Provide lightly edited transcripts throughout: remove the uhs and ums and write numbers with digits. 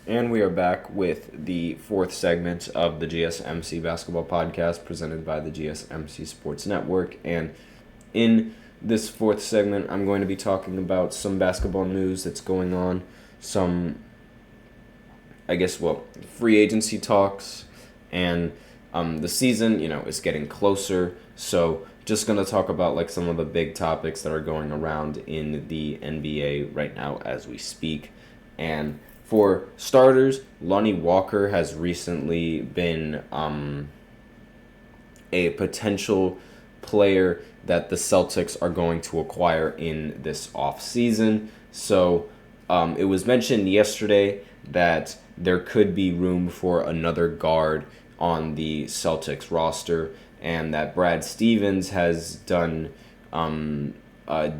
And we are back with the fourth segment of the GSMC Basketball Podcast presented by the GSMC Sports Network. And in this fourth segment, I'm going to be talking about some basketball news that's going on, some, free agency talks, and the season, is getting closer. So just going to talk about some of the big topics that are going around in the NBA right now as we speak. And for starters, Lonnie Walker has recently been a potential player that the Celtics are going to acquire in this offseason. So it was mentioned yesterday that there could be room for another guard on the Celtics roster, and that Brad Stevens has done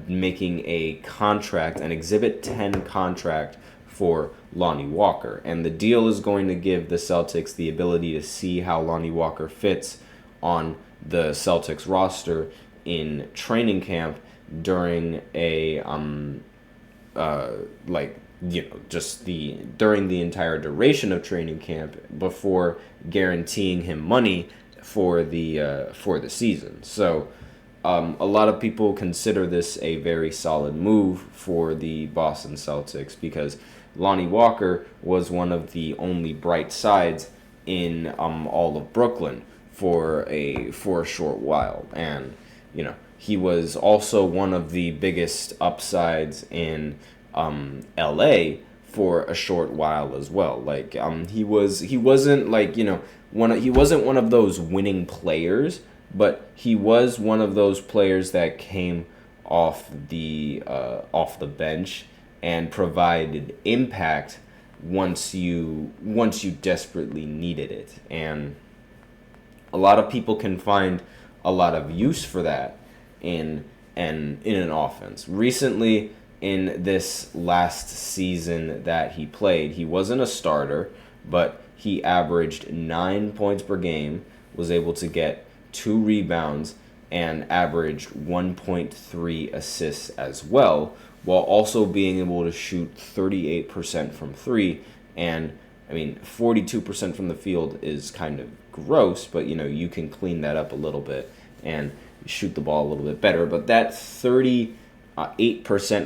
making a contract, an Exhibit 10 contract for Lonnie Walker. And the deal is going to give the Celtics the ability to see how Lonnie Walker fits on the Celtics roster in training camp during a during the entire duration of training camp before guaranteeing him money for the season. So a lot of people consider this a very solid move for the Boston Celtics because Lonnie Walker was one of the only bright sides in all of Brooklyn for a short while, and he was also one of the biggest upsides in L.A. for a short while as well. He wasn't one of those winning players, but he was one of those players that came off the bench and provided impact once you desperately needed it. And a lot of people can find a lot of use for that in an offense. Recently, in this last season that he played, he wasn't a starter, but he averaged 9 points per game, was able to get 2 rebounds, and averaged 1.3 assists as well, while also being able to shoot 38% from 3. And 42% from the field is kind of gross, but you can clean that up a little bit and shoot the ball a little bit better. But that 38%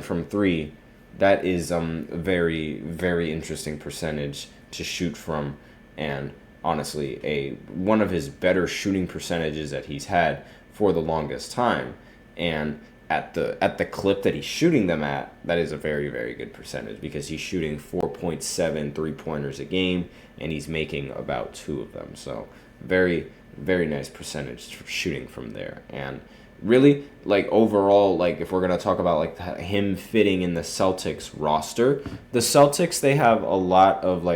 from 3, that is a very, very interesting percentage to shoot from, and honestly one of his better shooting percentages that he's had for the longest time. And at the clip that he's shooting them at, that is a very, very good percentage because he's shooting 4.7 3-pointers a game and he's making about 2 of them. So very, very nice percentage for shooting from there. And really, overall, if we're going to talk about him fitting in the Celtics roster, the Celtics, they have a lot of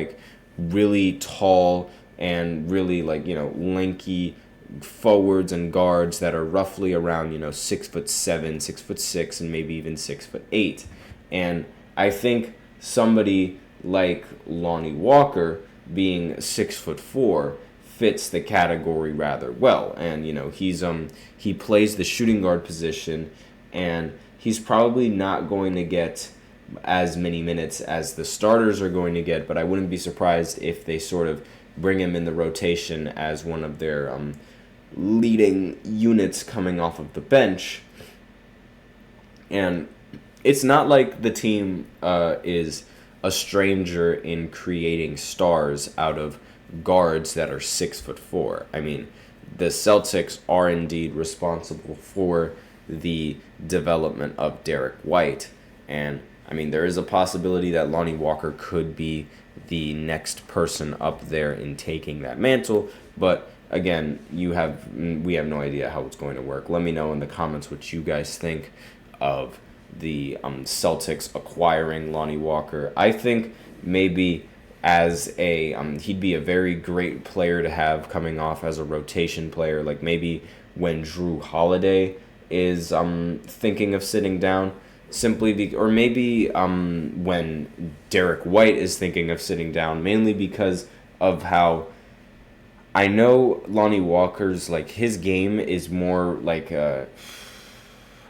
really tall and really lanky forwards and guards that are roughly around 6'7", 6'6", and maybe even 6'8". And I think somebody like Lonnie Walker being 6'4" fits the category rather well. And he plays the shooting guard position, and he's probably not going to get as many minutes as the starters are going to get, but I wouldn't be surprised if they sort of bring him in the rotation as one of their leading units coming off of the bench. And it's not like the team is a stranger in creating stars out of guards that are 6'4". The Celtics are indeed responsible for the development of Derek White, and there is a possibility that Lonnie Walker could be the next person up there in taking that mantle. But again, we have no idea how it's going to work. Let me know in the comments what you guys think of the Celtics acquiring Lonnie Walker. I think maybe as he'd be a very great player to have coming off as a rotation player, maybe when Drew Holiday is thinking of sitting down, or maybe when Derek White is thinking of sitting down, mainly because of how I know Lonnie Walker's his game is more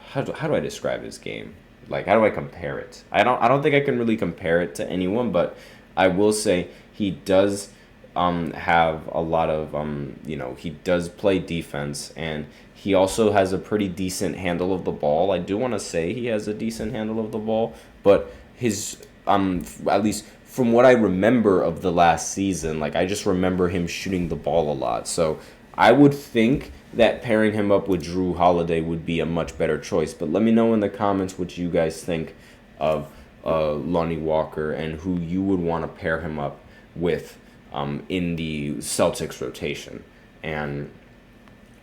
how do I describe his game? How do I compare it? I don't think I can really compare it to anyone, but I will say he does have a lot of he does play defense, and he also has a pretty decent handle of the ball. I do want to say he has a decent handle of the ball, but his at least from what I remember of the last season, like I just remember him shooting the ball a lot. So I would think that pairing him up with Drew Holiday would be a much better choice. But let me know in the comments what you guys think of Lonnie Walker and who you would want to pair him up with in the Celtics rotation. And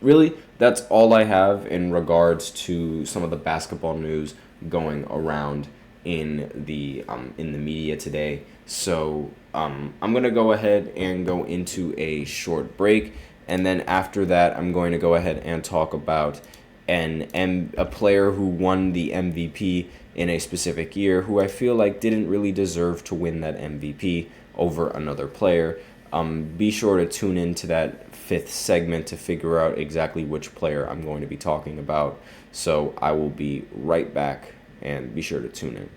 really, that's all I have in regards to some of the basketball news going around in the media today. So I'm gonna go ahead and go into a short break, and then after that, I'm going to go ahead and talk about a player who won the MVP in a specific year, who I feel like didn't really deserve to win that MVP over another player. Be sure to tune into that fifth segment to figure out exactly which player I'm going to be talking about. So I will be right back, and be sure to tune in.